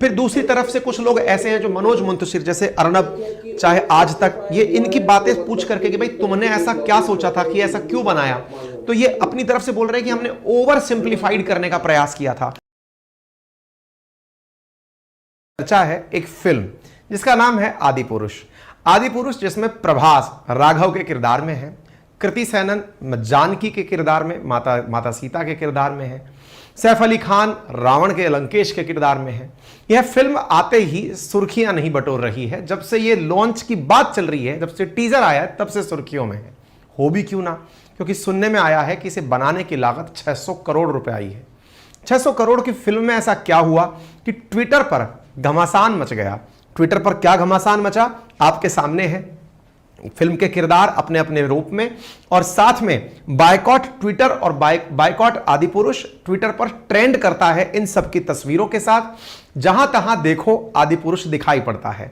फिर दूसरी तरफ से कुछ लोग ऐसे हैं जो मनोज मुंतशिर जैसे अर्नब, चाहे आज तक, ये इनकी बातें पूछ करके कि भाई तुमने ऐसा क्या सोचा था, कि ऐसा क्यों बनाया, तो ये अपनी तरफ से बोल रहे हैं कि हमने ओवर सिंप्लीफाइड करने का प्रयास किया था। चर्चा है एक फिल्म जिसका नाम है आदि पुरुष। आदि पुरुष जिसमें प्रभास राघव के किरदार में है, कृति सैनन जानकी के किरदार में, माता सीता के किरदार में है, सैफ अली खान रावण के लंकेश के किरदार में है। यह फिल्म आते ही सुर्खियां नहीं बटोर रही है। जब से ये लॉन्च की बात चल रही है, जब से टीजर आया है, तब से सुर्खियों में है। हो भी क्यों ना, क्योंकि सुनने में आया है कि इसे बनाने की लागत 600 करोड़ रुपए आई है। 600 करोड़ की फिल्म में ऐसा क्या हुआ कि ट्विटर पर घमासान मच गया। ट्विटर पर क्या घमासान मचा आपके सामने है। फिल्म के किरदार अपने अपने रूप में, और साथ में बायकॉट ट्विटर और बायकॉट आदि पुरुष ट्विटर पर ट्रेंड करता है इन सब की तस्वीरों के साथ। जहां तहां देखो आदि पुरुष दिखाई पड़ता है।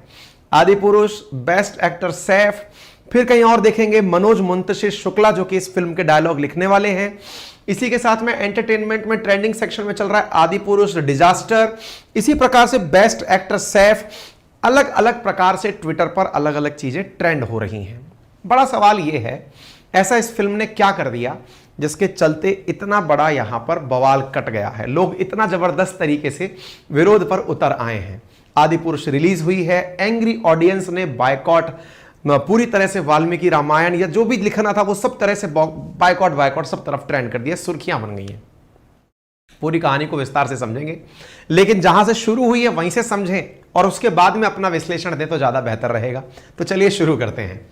आदि पुरुष, बेस्ट एक्टर सैफ, फिर कहीं और देखेंगे मनोज मुंतशिर शुक्ला जो कि इस फिल्म के डायलॉग लिखने वाले हैं। इसी के साथ में एंटरटेनमेंट में ट्रेंडिंग सेक्शन में चल रहा है आदि पुरुष, डिजास्टर। इसी प्रकार से बेस्ट एक्टर सैफ, अलग अलग प्रकार से ट्विटर पर अलग अलग चीजें ट्रेंड हो रही हैं। बड़ा सवाल यह है, ऐसा इस फिल्म ने क्या कर दिया जिसके चलते इतना बड़ा यहां पर बवाल कट गया है, लोग इतना जबरदस्त तरीके से विरोध पर उतर आए हैं। आदि पुरुष रिलीज हुई है, एंग्री ऑडियंस ने बायकॉट, पूरी तरह से वाल्मीकि रामायण या जो भी लिखना था वो सब तरह से बायकॉट सब तरफ ट्रेंड कर दिया, सुर्खियां बन गई हैं। पूरी कहानी को विस्तार से समझेंगे, लेकिन जहां से शुरू हुई है वहीं से समझें और उसके बाद में अपना विश्लेषण दें तो ज्यादा बेहतर रहेगा। तो चलिए शुरू करते हैं।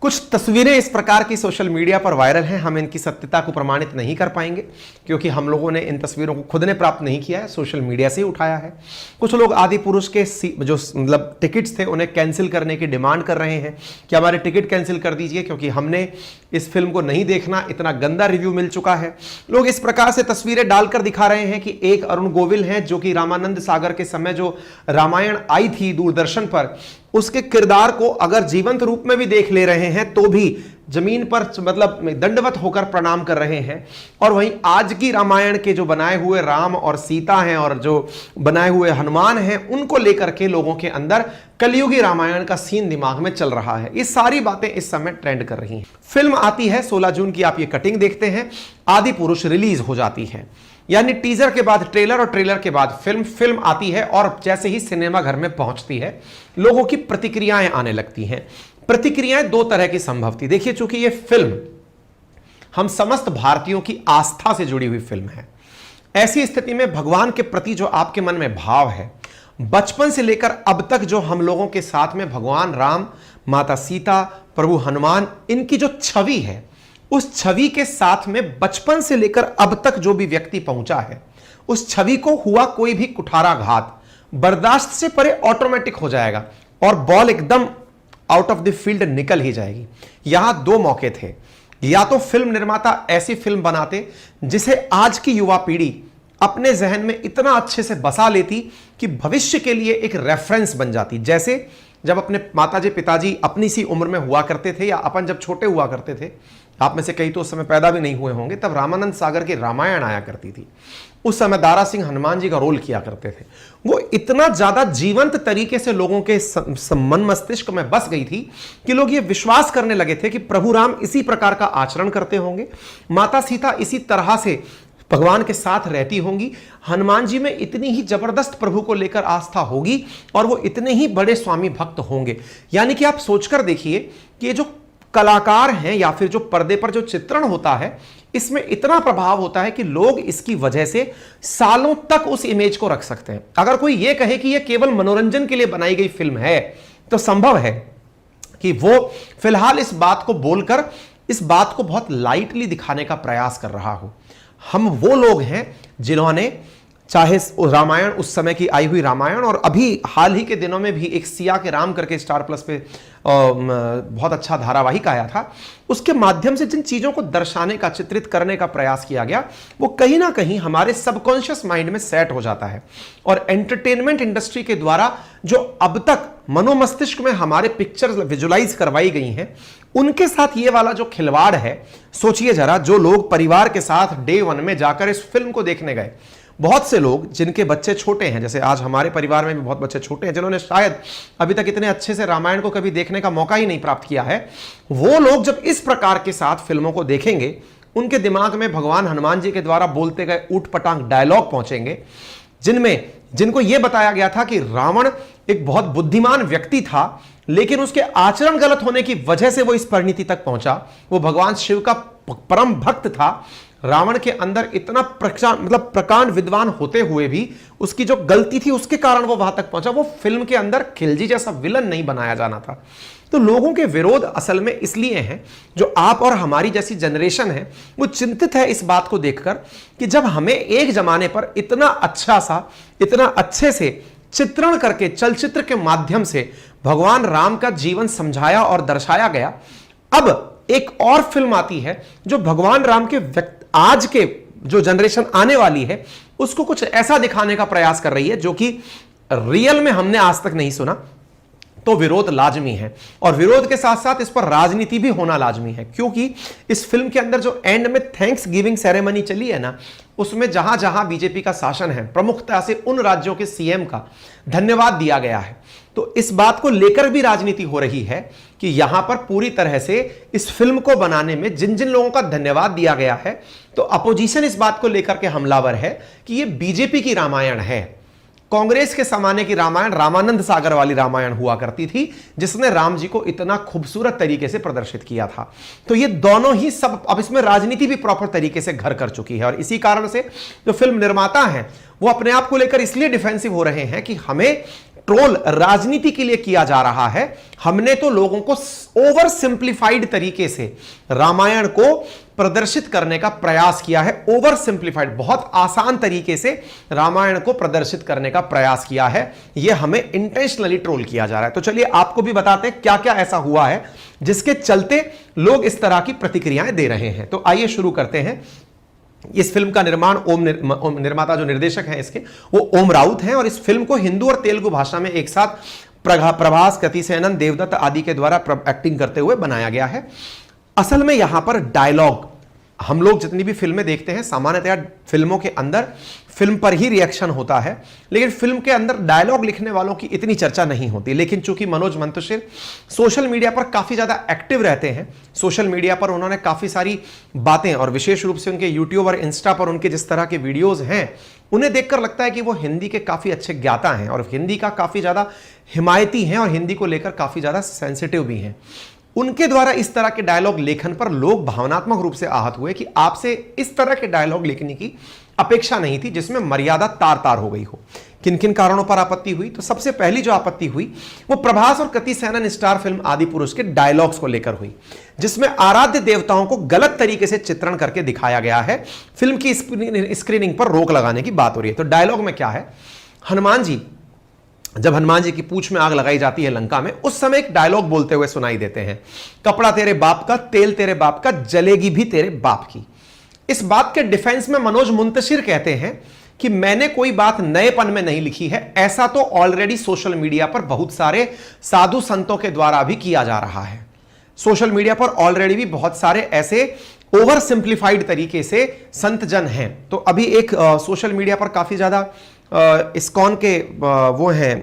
कुछ तस्वीरें इस प्रकार की सोशल मीडिया पर वायरल हैं। हम इनकी सत्यता को प्रमाणित नहीं कर पाएंगे क्योंकि हम लोगों ने इन तस्वीरों को खुद ने प्राप्त नहीं किया है, सोशल मीडिया से ही उठाया है। कुछ लोग आदि पुरुष के जो मतलब टिकट्स थे उन्हें कैंसिल करने की डिमांड कर रहे हैं कि हमारे टिकट कैंसिल कर दीजिए क्योंकि हमने इस फिल्म को नहीं देखना, इतना गंदा रिव्यू मिल चुका है। लोग इस प्रकार से तस्वीरें डालकर दिखा रहे हैं कि एक अरुण गोविल हैं जो कि रामानंद सागर के समय जो रामायण आई थी दूरदर्शन पर, उसके किरदार को अगर जीवंत रूप में भी देख ले रहे हैं तो भी जमीन पर मतलब दंडवत होकर प्रणाम कर रहे हैं। और वहीं आज की रामायण के जो बनाए हुए राम और सीता हैं और जो बनाए हुए हनुमान हैं, उनको लेकर के लोगों के अंदर कलयुगी रामायण का सीन दिमाग में चल रहा है। ये सारी बातें इस समय ट्रेंड कर रही हैं। फिल्म आती है 16 जून की, आप ये कटिंग देखते हैं। आदि पुरुष रिलीज हो जाती है, यानी टीजर के बाद ट्रेलर और ट्रेलर के बाद फिल्म आती है और जैसे ही सिनेमा घर में पहुंचती है लोगों की प्रतिक्रियाएं आने लगती हैं। प्रतिक्रियाएं दो तरह की संभव थी। देखिए, चूंकि ये फिल्म हम समस्त भारतीयों की आस्था से जुड़ी हुई फिल्म है, ऐसी स्थिति में भगवान के प्रति जो आपके मन में भाव है, बचपन से लेकर अब तक जो हम लोगों के साथ में भगवान राम, माता सीता, प्रभु हनुमान, इनकी जो छवि है, उस छवि के साथ में बचपन से लेकर अब तक जो भी व्यक्ति पहुंचा है, उस छवि को हुआ कोई भी कुठाराघात बर्दाश्त से परे ऑटोमेटिक हो जाएगा और बॉल एकदम आउट ऑफ द फील्ड निकल ही जाएगी। यहां दो मौके थे, या तो फिल्म निर्माता ऐसी फिल्म बनाते जिसे आज की युवा पीढ़ी अपने जहन में इतना अच्छे से बसा लेती कि भविष्य के लिए एक रेफरेंस बन जाती। जैसे जब अपने माताजी पिताजी अपनी सी उम्र में हुआ करते थे या अपन जब छोटे हुआ करते थे, आप में से कई तो उस समय पैदा भी नहीं हुए होंगे, तब रामानंद सागर की रामायण आया करती थी। उस समय दारा सिंह हनुमान जी का रोल किया करते थे। वो इतना ज्यादा जीवंत तरीके से लोगों के मन मस्तिष्क में बस गई थी कि लोग ये विश्वास करने लगे थे कि प्रभु राम इसी प्रकार का आचरण करते होंगे, माता सीता इसी तरह से भगवान के साथ रहती होंगी, हनुमान जी में इतनी ही जबरदस्त प्रभु को लेकर आस्था होगी और वो इतने ही बड़े स्वामी भक्त होंगे। यानी कि आप सोचकर देखिए कि ये जो कलाकार हैं या फिर जो पर्दे पर जो चित्रण होता है, इसमें इतना प्रभाव होता है कि लोग इसकी वजह से सालों तक उस इमेज को रख सकते हैं। अगर कोई यह कहे कि यह केवल मनोरंजन के लिए बनाई गई फिल्म है, तो संभव है कि वो फिलहाल इस बात को बोलकर इस बात को बहुत लाइटली दिखाने का प्रयास कर रहा हो। हम वो लोग हैं जिन्होंने चाहे रामायण, उस समय की आई हुई रामायण, और अभी हाल ही के दिनों में भी एक सिया के राम करके स्टार प्लस पे बहुत अच्छा धारावाहिक आया था, उसके माध्यम से जिन चीजों को दर्शाने का, चित्रित करने का प्रयास किया गया, वो कहीं ना कहीं हमारे सबकॉन्शियस माइंड में सेट हो जाता है। और एंटरटेनमेंट इंडस्ट्री के द्वारा जो अब तक मनोमस्तिष्क में हमारे पिक्चर्स विजुलाइज करवाई गई हैं, उनके साथ ये वाला जो खिलवाड़ है, सोचिए जरा, जो लोग परिवार के साथ डे 1 में जाकर इस फिल्म को देखने गए, बहुत से लोग जिनके बच्चे छोटे हैं, जैसे आज हमारे परिवार में भी बहुत बच्चे छोटे हैं जिन्होंने शायद अभी तक इतने अच्छे से रामायण को कभी देखने का मौका ही नहीं प्राप्त किया है, वो लोग जब इस प्रकार के साथ फिल्मों को देखेंगे, उनके दिमाग में भगवान हनुमान जी के द्वारा बोलते गए ऊट पटांग डायलॉग पहुंचेंगे, जिनको यह बताया गया था कि रावण एक बहुत बुद्धिमान व्यक्ति था, लेकिन उसके आचरण गलत होने की वजह से वो इस परिणति तक पहुंचा। वो भगवान शिव का परम भक्त था। रावण के अंदर इतना प्रकांड विद्वान होते हुए भी उसकी जो गलती थी उसके कारण वो वहां तक पहुंचा। वो फिल्म के अंदर खिलजी जैसा विलन नहीं बनाया जाना था। तो लोगों के विरोध असल में इसलिए हैं, जो आप और हमारी जैसी जनरेशन है वो चिंतित है इस बात को देखकर कि जब हमें एक जमाने पर इतना अच्छा सा, इतना अच्छे से चित्रण करके चलचित्र के माध्यम से भगवान राम का जीवन समझाया और दर्शाया गया, अब एक और फिल्म आती है जो भगवान राम के आज के जो जनरेशन आने वाली है उसको कुछ ऐसा दिखाने का प्रयास कर रही है जो कि रियल में हमने आज तक नहीं सुना। तो विरोध लाजमी है, और विरोध के साथ साथ इस पर राजनीति भी होना लाजमी है, क्योंकि इस फिल्म के अंदर जो एंड में थैंक्स गिविंग सेरेमनी चली है ना, उसमें जहां जहां बीजेपी का शासन है प्रमुखता से उन राज्यों के सीएम का धन्यवाद दिया गया है। तो इस बात को लेकर भी राजनीति हो रही है कि यहां पर पूरी तरह से इस फिल्म को बनाने में जिन जिन लोगों का धन्यवाद दिया गया है, तो अपोजिशन इस बात को लेकर के हमलावर है कि यह बीजेपी की रामायण है। कांग्रेस के जमाने की रामायण रामानंद सागर वाली रामायण हुआ करती थी, जिसने राम जी को इतना खूबसूरत तरीके से प्रदर्शित किया था। तो ये दोनों ही सब, अब इसमें राजनीति भी प्रॉपर तरीके से घर कर चुकी है, और इसी कारण से जो फिल्म निर्माता हैं वो अपने आप को लेकर इसलिए डिफेंसिव हो रहे हैं कि हमें ट्रोल राजनीति के लिए किया जा रहा है। हमने तो लोगों को ओवर सिंप्लीफाइड तरीके से रामायण को प्रदर्शित करने का प्रयास किया है। ओवर सिंप्लीफाइड, बहुत आसान तरीके से रामायण को प्रदर्शित करने का प्रयास किया है। यह हमें इंटेंशनली ट्रोल किया जा रहा है। तो चलिए आपको भी बताते हैं क्या क्या ऐसा हुआ है जिसके चलते लोग इस तरह की प्रतिक्रियाएं दे रहे हैं। तो आइए शुरू करते हैं। इस फिल्म का निर्माण निर्माता जो निर्देशक हैं इसके, वो ओम राउत हैं, और इस फिल्म को हिंदी और तेलुगु भाषा में एक साथ प्रभास, कृति सेनन, देवदत्त आदि के द्वारा एक्टिंग करते हुए बनाया गया है। असल में यहां पर डायलॉग, हम लोग जितनी भी फिल्में देखते हैं सामान्यतया फिल्मों के अंदर फिल्म पर ही रिएक्शन होता है, लेकिन फिल्म के अंदर डायलॉग लिखने वालों की इतनी चर्चा नहीं होती। लेकिन चूंकि मनोज मंतशिर सोशल मीडिया पर काफी ज्यादा एक्टिव रहते हैं, सोशल मीडिया पर उन्होंने काफी सारी बातें, और विशेष रूप से उनके यूट्यूब और इंस्टा पर उनके जिस तरह के वीडियोज हैं, उन्हें देखकर लगता है कि वो हिंदी के काफी अच्छे ज्ञाता हैं और हिंदी का काफी ज्यादा हिमायती हैं और हिंदी को लेकर काफी ज्यादा सेंसिटिव भी हैं। उनके द्वारा इस तरह के डायलॉग लेखन पर लोग भावनात्मक रूप से आहत हुए कि आपसे इस तरह के डायलॉग लिखने की अपेक्षा नहीं थी जिसमें मर्यादा तार तार हो गई हो। किन किन कारणों पर आपत्ति हुई? तो सबसे पहली जो आपत्ति हुई वो प्रभास और कृति सेनन स्टार फिल्म आदि पुरुष के डायलॉग्स को लेकर हुई, जिसमें आराध्य देवताओं को गलत तरीके से चित्रण करके दिखाया गया है। फिल्म की स्क्रीनिंग पर रोक लगाने की बात हो रही है। तो डायलॉग में क्या है, जब हनुमान जी की पूंछ में आग लगाई जाती है लंका में, उस समय एक डायलॉग बोलते हुए सुनाई देते हैं, कपड़ा तेरे बाप का, तेल तेरे बाप का, जलेगी भी तेरे बाप की। इस बात के डिफेंस में मनोज मुंतशिर कहते हैं कि मैंने कोई बात नएपन में नहीं लिखी है, ऐसा तो ऑलरेडी सोशल मीडिया पर बहुत सारे साधु संतों के द्वारा भी किया जा रहा है। सोशल मीडिया पर ऑलरेडी भी बहुत सारे ऐसे ओवर सिंप्लीफाइड तरीके से संत जन हैं। तो अभी एक सोशल मीडिया पर काफी ज्यादा इस्कॉन के वो हैं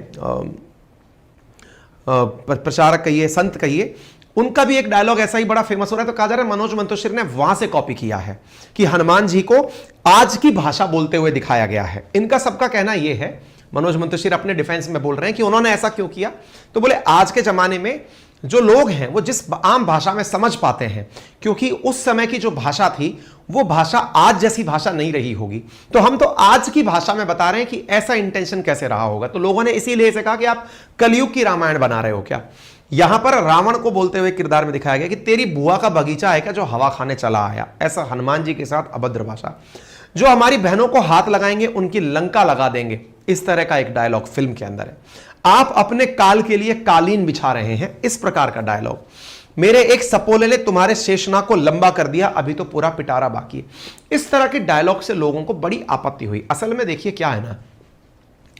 प्रचारक कहिए, संत कहिए, उनका भी एक डायलॉग ऐसा ही बड़ा फेमस हो रहा है। तो कहा जा रहा है मनोज मंतशिर ने वहां से कॉपी किया है कि हनुमान जी को आज की भाषा बोलते हुए दिखाया गया है। इनका सबका कहना यह है, मनोज मंतशिर अपने डिफेंस में बोल रहे हैं कि उन्होंने ऐसा क्यों किया, तो बोले आज के जमाने में जो लोग हैं वो जिस आम भाषा में समझ पाते हैं, क्योंकि उस समय की जो भाषा थी वो भाषा आज जैसी भाषा नहीं रही होगी, तो हम तो आज की भाषा में बता रहे हैं कि ऐसा इंटेंशन कैसे रहा होगा। तो लोगों ने इसीलिए से कहा कि आप कलयुग की रामायण बना रहे हो क्या। यहां पर रावण को बोलते हुए किरदार में दिखाया गया कि तेरी बुआ का बगीचा है क्या जो हवा खाने चला आया। ऐसा हनुमान जी के साथ अभद्र भाषा, जो हमारी बहनों को हाथ लगाएंगे उनकी लंका लगा देंगे, इस तरह का एक डायलॉग फिल्म के अंदर है। आप अपने काल के लिए कालीन बिछा रहे हैं, इस प्रकार का डायलॉग। मेरे एक सपोले ने तुम्हारे शेषनाग को लंबा कर दिया, अभी तो पूरा पिटारा बाकी है। इस तरह के डायलॉग से लोगों को बड़ी आपत्ति हुई। असल में देखिए क्या है ना,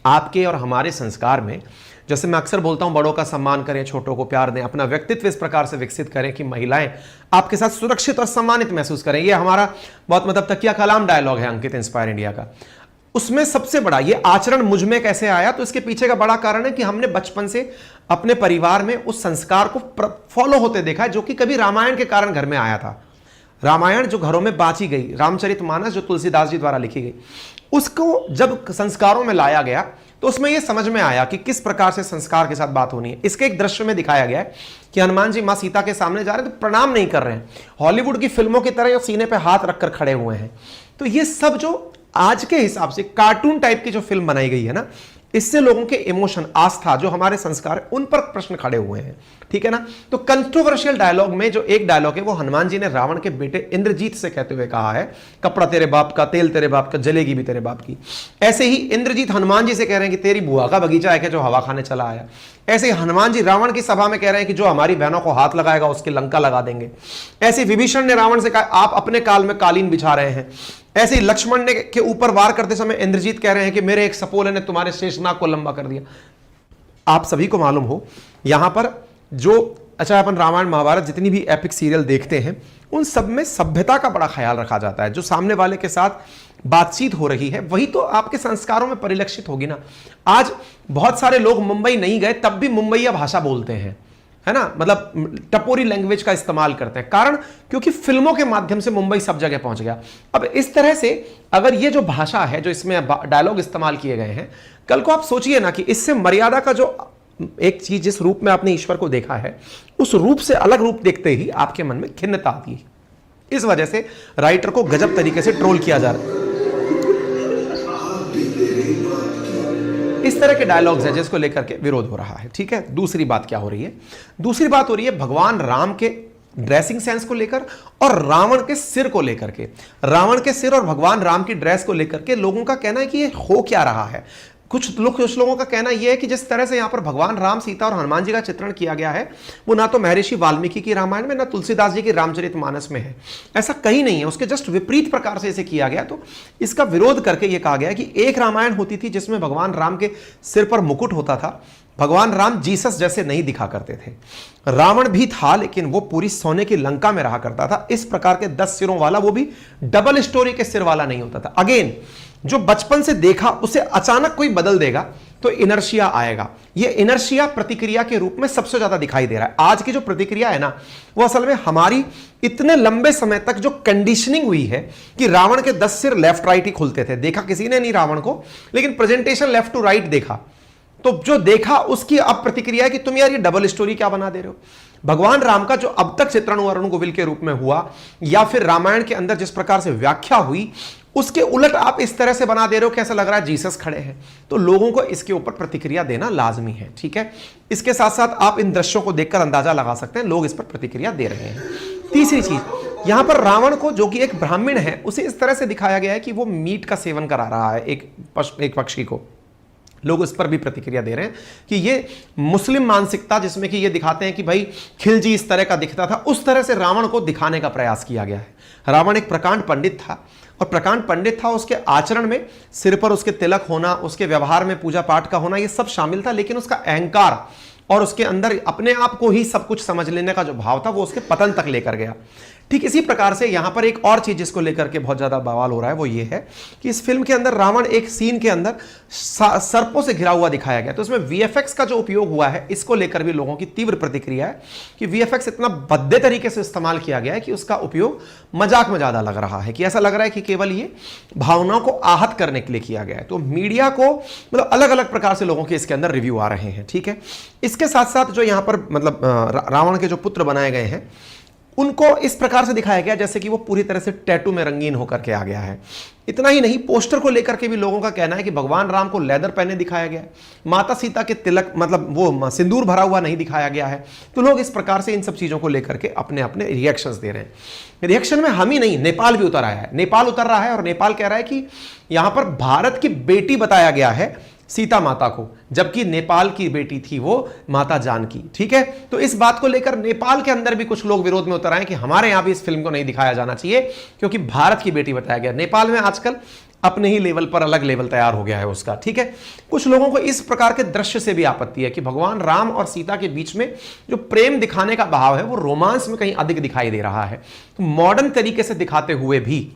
आपके और हमारे संस्कार में, जैसे मैं अक्सर बोलता हूं, बड़ों का सम्मान करें, छोटों को प्यार दें, अपना व्यक्तित्व इस प्रकार से विकसित करें कि महिलाएं आपके साथ सुरक्षित और सम्मानित महसूस करें। ये हमारा बहुत तकिया कलाम डायलॉग है अंकित इंस्पायर इंडिया का। उसमें सबसे बड़ा ये आचरण मुझ में कैसे आया, तो इसके पीछे का बड़ा कारण है कि हमने बचपन से अपने परिवार में उस संस्कार को फॉलो होते देखा है, जो कि कभी रामायण के कारण घर में आया था। रामायण जो घरों में बांची गई, रामचरितमानस जो तुलसीदास जी द्वारा लिखी गई, उसको जब संस्कारों में लाया गया तो उसमें यह समझ में आया कि किस प्रकार से संस्कार के साथ बात होनी है। इसके एक दृश्य में दिखाया गया है कि हनुमान जी मां सीता के सामने जा रहे हैं तो प्रणाम नहीं कर रहे हैं, हॉलीवुड की फिल्मों की तरह सीने पे हाथ रखकर खड़े हुए हैं। तो ये सब जो आज के हिसाब से कार्टून टाइप की जो फिल्म बनाई गई है ना, इससे लोगों के इमोशन, आस्था, जो हमारे संस्कार है, उन पर प्रश्न खड़े हुए हैं। ठीक है ना। तो कंट्रोवर्शियल डायलॉग में जो एक डायलॉग है वो हनुमान जी ने रावण के बेटे इंद्रजीत से कहते हुए कहा है, कपड़ा तेरे बाप का, तेल तेरे बाप का, जलेगी भी तेरे बाप की। ऐसे ही इंद्रजीत हनुमान जी से कह रहे हैं कि तेरी बुआ का बगीचा है कि जो हवा खाने चला आया। ऐसे ही हनुमान जी रावण की सभा में कह रहे हैं कि जो हमारी बहनों को हाथ लगाएगा उसकी लंका लगा देंगे। ऐसे विभीषण ने रावण से कहा आप अपने काल में कालीन बिछा रहे हैं। ऐसे ही लक्ष्मण ने के ऊपर वार करते समय इंद्रजीत कह रहे हैं कि मेरे एक सपोले ने तुम्हारे शेषनाग को लंबा कर दिया। आप सभी को मालूम हो यहां पर जो, अच्छा, अपन रामायण महाभारत जितनी भी एपिक सीरियल देखते हैं उन सब में सभ्यता का बड़ा ख्याल रखा जाता है। जो सामने वाले के साथ बातचीत हो रही है वही तो आपके संस्कारों में परिलक्षित होगी ना। आज बहुत सारे लोग मुंबई नहीं गए तब भी मुंबईया भाषा बोलते हैं, है ना, मतलब टपोरी लैंग्वेज का इस्तेमाल करते हैं। कारण क्योंकि फिल्मों के माध्यम से मुंबई सब जगह पहुंच गया। अब इस तरह से अगर ये जो भाषा है, जो इसमें डायलॉग इस्तेमाल किए गए हैं, कल को आप सोचिए ना कि इससे मर्यादा का जो एक चीज, जिस रूप में आपने ईश्वर को देखा है, उस रूप से अलग रूप देखते ही आपके मन में खिन्नता आती है। इस वजह से राइटर को गजब तरीके से ट्रोल किया जा रहा है। इस तरह के डायलॉग्स हैं जिसको लेकर के विरोध हो रहा है। ठीक है। दूसरी बात क्या हो रही है? दूसरी बात हो रही है भगवान राम के ड्रेसिंग सेंस को लेकर और रावण के सिर को लेकर के। रावण के सिर और भगवान राम की ड्रेस को लेकर के लोगों का कहना है कि ये हो क्या रहा है। कुछ लोगों का कहना यह है कि जिस तरह से यहां पर भगवान राम, सीता और हनुमान जी का चित्रण किया गया है वो ना तो महर्षि वाल्मीकि की रामायण में ना तुलसीदास जी की रामचरितमानस में है। ऐसा कहीं नहीं है, उसके जस्ट विपरीत प्रकार से इसे किया गया। तो इसका विरोध करके यह कहा गया कि एक रामायण होती थी जिसमें भगवान राम के सिर पर मुकुट होता था। भगवान राम जीसस जैसे नहीं दिखा करते थे। रावण भी था लेकिन वो पूरी सोने की लंका में रहा करता था। इस प्रकार के 10 सिरों वाला, वो भी डबल स्टोरी के सिर वाला नहीं होता था। अगेन, जो बचपन से देखा उसे अचानक कोई बदल देगा तो इनर्शिया आएगा। ये इनर्शिया प्रतिक्रिया के रूप में सबसे ज्यादा दिखाई दे रहा है। आज की जो प्रतिक्रिया है ना, वो असल में हमारी इतने लंबे समय तक जो कंडीशनिंग हुई है कि रावण के 10 सिर लेफ्ट राइट ही खुलते थे। देखा किसी ने नहीं रावण को, लेकिन प्रेजेंटेशन लेफ्ट टू राइट देखा। तो जो देखा उसकी अब प्रतिक्रिया है कि तुम यार ये डबल स्टोरी क्या बना दे रहे हो। भगवान राम का जो अब तक चित्रण अरुण गोविल के रूप में हुआ या फिर रामायण के अंदर जिस प्रकार से व्याख्या हुई, उसके उलट आप इस तरह से बना दे रहे हो, कैसा लग रहा है जीसस खड़े हैं। तो लोगों को इसके ऊपर प्रतिक्रिया देना लाजमी है। ठीक है। इसके साथ साथ आप इन दृश्यों को देखकर अंदाजा लगा सकते हैं लोग इस पर प्रतिक्रिया दे रहे हैं। तीसरी चीज, यहां पर रावण को, जो कि एक ब्राह्मण है, उसे इस तरह से दिखाया गया है कि वो मीट का सेवन करा रहा है एक पक्षी को। लोग उस पर भी प्रतिक्रिया दे रहे हैं कि ये मुस्लिम मानसिकता, जिसमें कि ये दिखाते हैं कि भाई खिलजी इस तरह का दिखता था, उस तरह से रावण को दिखाने का प्रयास किया गया है। रावण एक प्रकांड पंडित था और प्रकांड पंडित था, उसके आचरण में सिर पर उसके तिलक होना, उसके व्यवहार में पूजा पाठ का होना, ये सब शामिल था। लेकिन उसका अहंकार और उसके अंदर अपने आप को ही सब कुछ समझ लेने का जो भाव था वो उसके पतन तक लेकर गया। ठीक इसी प्रकार से यहां पर एक और चीज जिसको लेकर के बहुत ज्यादा बवाल हो रहा है वो ये है कि इस फिल्म के अंदर रावण एक सीन के अंदर सर्पों से घिरा हुआ दिखाया गया। तो इसमें वीएफएक्स का जो उपयोग हुआ है, इसको लेकर भी लोगों की तीव्र प्रतिक्रिया है कि वीएफएक्स इतना भद्दे तरीके से इस्तेमाल किया गया है कि उसका उपयोग मजाक में ज्यादा लग रहा है, कि ऐसा लग रहा है कि केवल ये भावनाओं को आहत करने के लिए किया गया है। तो मीडिया को मतलब अलग अलग प्रकार से लोगों के इसके अंदर रिव्यू आ रहे हैं। ठीक है। इसके साथ साथ जो यहां पर मतलब रावण के जो पुत्र बनाए गए हैं उनको इस प्रकार से दिखाया गया जैसे कि वो पूरी तरह से टैटू में रंगीन होकर के आ गया है। इतना ही नहीं, पोस्टर को लेकर के भी लोगों का कहना है कि भगवान राम को लेदर पहने दिखाया गया है, माता सीता के तिलक मतलब वो सिंदूर भरा हुआ नहीं दिखाया गया है। तो लोग इस प्रकार से इन सब चीजों को लेकर के अपने अपने रिएक्शंस दे रहे हैं। रिएक्शन में हम ही नहीं, नेपाल भी उतर आया है। नेपाल उतर रहा है और नेपाल कह रहा है कि यहां पर भारत की बेटी बताया गया है सीता माता को, जबकि नेपाल की बेटी थी वो माता जानकी। ठीक है। तो इस बात को लेकर नेपाल के अंदर भी कुछ लोग विरोध में उतर आए कि हमारे यहां भी इस फिल्म को नहीं दिखाया जाना चाहिए क्योंकि भारत की बेटी बताया गया। नेपाल में आजकल अपने ही लेवल पर अलग लेवल तैयार हो गया है उसका। ठीक है। कुछ लोगों को इस प्रकार के दृश्य से भी आपत्ति है कि भगवान राम और सीता के बीच में जो प्रेम दिखाने का भाव है वो रोमांस में कहीं अधिक दिखाई दे रहा है। तो मॉडर्न तरीके से दिखाते हुए भी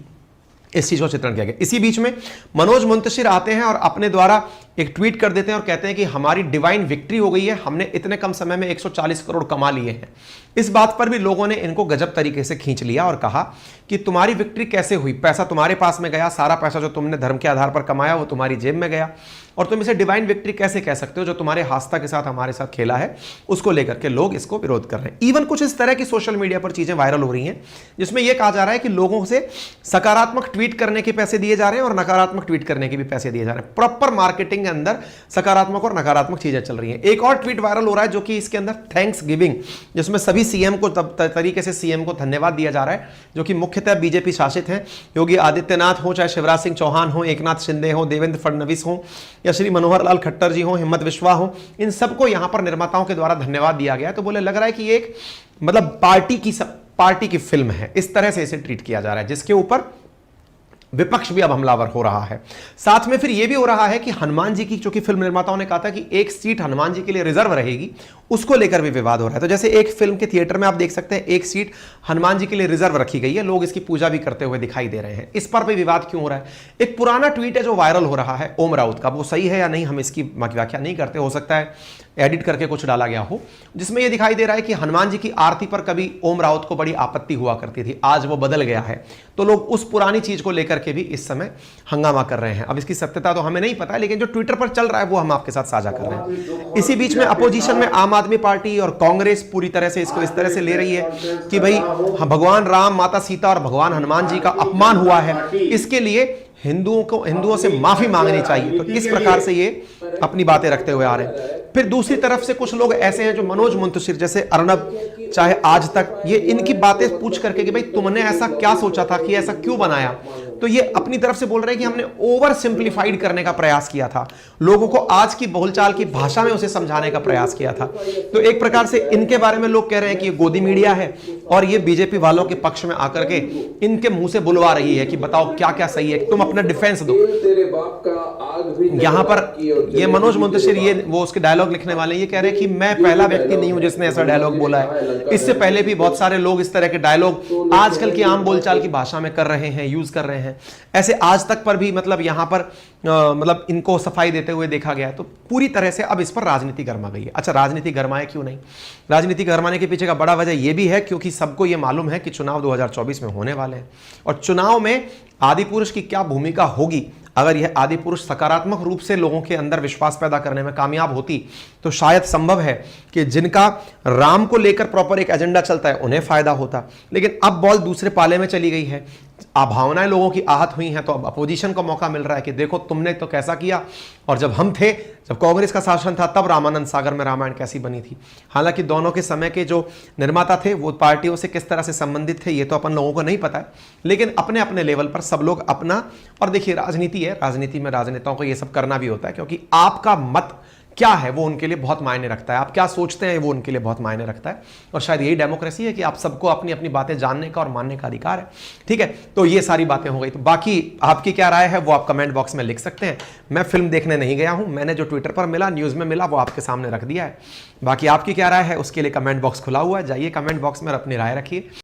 इस चीज का चित्रण किया गया। इसी बीच में मनोज मुंतशिर आते हैं और अपने द्वारा एक ट्वीट कर देते हैं और कहते हैं कि हमारी डिवाइन विक्ट्री हो गई है, हमने इतने कम समय में 140 करोड़ कमा लिए हैं। इस बात पर भी लोगों ने इनको गजब तरीके से खींच लिया और कहा कि तुम्हारी विक्ट्री कैसे हुई, पैसा तुम्हारे पास में गया, सारा पैसा जो तुमने धर्म के आधार पर कमाया वो तुम्हारी जेब में गया, और तुम इसे डिवाइन विक्ट्री कैसे कह सकते हो? जो तुम्हारे आस्था के साथ हमारे साथ खेला है उसको लेकर के लोग इसको विरोध कर रहे हैं। इवन कुछ इस तरह की सोशल मीडिया पर चीजें वायरल हो रही हैं जिसमें यह कहा जा रहा है कि लोगों से सकारात्मक ट्वीट करने के पैसे दिए जा रहे हैं और नकारात्मक ट्वीट करने के भी पैसे दिए जा रहे हैं। प्रॉपर मार्केटिंग के अंदर सकारात्मक और नकारात्मक चीजें चल रही हैं। एक और ट्वीट वायरल हो रहा है जो कि इसके अंदर थैंक्स गिविंग, जिसमें सभी सीएम को तरीके से सीएम को धन्यवाद दिया जा रहा है, जो कि मुख्यतः बीजेपी शासित हैं। योगी आदित्यनाथ हो, चाहे शिवराज सिंह चौहान हो, एकनाथ शिंदे हो, देवेंद्र फडणवीस हो, या श्री मनोहर लाल खट्टर जी हो, हिम्मत विश्वा हो, इन सबको यहां पर निर्माताओं के द्वारा धन्यवाद दिया गया है। तो बोले लग रहा है कि एक मतलब पार्टी की फिल्म है, इस तरह से इसे ट्रीट किया जा रहा है, जिसके ऊपर विपक्ष भी अब हमलावर हो रहा है। साथ में फिर यह भी हो रहा है कि हनुमान जी की, चूंकि फिल्म निर्माताओं ने कहा था कि एक सीट हनुमान जी के लिए रिजर्व रहेगी, उसको लेकर भी विवाद हो रहा है। तो जैसे एक फिल्म के थिएटर में आप देख सकते हैं एक सीट हनुमान जी के लिए रिजर्व रखी गई है, लोग इसकी पूजा भी करते हुए दिखाई दे रहे हैं। इस पर भी विवाद क्यों हो रहा है? एक पुराना ट्वीट है जो वायरल हो रहा है ओम राउत का, वो सही है या नहीं हम इसकी व्याख्या नहीं करते, हो सकता है एडिट करके कुछ डाला गया हो, जिसमें यह दिखाई दे रहा है कि हनुमान जी की आरती पर कभी ओम राउत को बड़ी आपत्ति हुआ करती थी, आज वो बदल गया है। तो लोग उस पुरानी चीज को लेकर के भी इस समय हंगामा कर रहे हैं। अब इसकी सत्यता तो हमें नहीं पता है, लेकिन जो ट्विटर पर चल रहा है वो हम आपके साथ साझा कर रहे हैं। इसी बीच में अपोजिशन में आम आदमी पार्टी और कांग्रेस पूरी तरह से इसको इस तरह से ले रही है कि भाई भगवान राम, माता सीता और भगवान हनुमान जी का अपमान हुआ है, इसके लिए हिंदुओं से माफी मांगनी चाहिए। तो इस प्रकार से ये अपनी बातें रखते हुए आ रहे हैं। फिर दूसरी तरफ से कुछ लोग ऐसे हैं जो मनोज मुंतशिर जैसे अर्नब, चाहे आज तक, ये इनकी बातें पूछ करके कि भाई तुमने ऐसा क्या सोचा था, कि ऐसा क्यों बनाया, तो ये अपनी तरफ से बोल रहे हैं कि हमने ओवर सिंप्लीफाइड करने का प्रयास किया था, लोगों को आज की बोलचाल की भाषा में उसे समझाने का प्रयास किया था। तो एक प्रकार से इनके बारे में लोग कह रहे हैं कि ये गोदी मीडिया है और ये बीजेपी वालों के पक्ष में आकर के इनके मुंह से बुलवा रही है कि बताओ क्या क्या सही है, तुम अपना डिफेंस दो। यहां पर ये मनोज मुंतशिर, ये वो उसके डायलॉग लिखने वाले, ये कह रहे हैं कि मैं पहला व्यक्ति नहीं हूं जिसने ऐसा डायलॉग बोला है, इससे पहले भी बहुत सारे लोग इस तरह के डायलॉग आजकल की आम बोलचाल की भाषा में कर रहे हैं, यूज कर रहे हैं। ऐसे आज तक पर भी मतलब यहां पर मतलब इनको सफाई देते हुए देखा गया। तो पूरी तरह से अब इस पर राजनीति गरमा गई है। अच्छा, राजनीति गरमाए क्यों नहीं? राजनीति गरमाने के पीछे का बड़ा वजह यह भी है क्योंकि सबको यह मालूम है कि चुनाव 2024 में होने वाले हैं और चुनाव में आदिपुरुष की क्या भूमिका होगी। अगर यह आदिपुरुष सकारात्मक रूप से लोगों के अंदर विश्वास पैदा करने में कामयाब होती तो शायद संभव है कि जिनका राम को लेकर प्रॉपर एक एजेंडा चलता है उन्हें फायदा होता। लेकिन अब बॉल दूसरे पाले में चली गई है, भावनाएं लोगों की आहत हुई हैं, तो अब अपोजिशन को मौका मिल रहा है कि देखो तुमने तो कैसा किया, और जब हम थे, जब कांग्रेस का शासन था, तब रामानंद सागर में रामायण कैसी बनी थी। हालांकि दोनों के समय के जो निर्माता थे वो पार्टियों से किस तरह से संबंधित थे ये तो अपन लोगों को नहीं पता है, लेकिन अपने अपने लेवल पर सब लोग अपना, और देखिए राजनीति है, राजनीति में राजनेताओं को ये सब करना भी होता है क्योंकि आपका मत क्या है वो उनके लिए बहुत मायने रखता है, आप क्या सोचते हैं वो उनके लिए बहुत मायने रखता है। और शायद यही डेमोक्रेसी है कि आप सबको अपनी अपनी बातें जानने का और मानने का अधिकार है। ठीक है, तो ये सारी बातें हो गई। तो बाकी आपकी क्या राय है वो आप कमेंट बॉक्स में लिख सकते हैं। मैं फिल्म देखने नहीं गया हूं, मैंने जो ट्विटर पर मिला, न्यूज में मिला, वो आपके सामने रख दिया है। बाकी आपकी क्या राय है उसके लिए कमेंट बॉक्स खुला हुआ है, जाइए कमेंट बॉक्स में अपनी राय रखिए।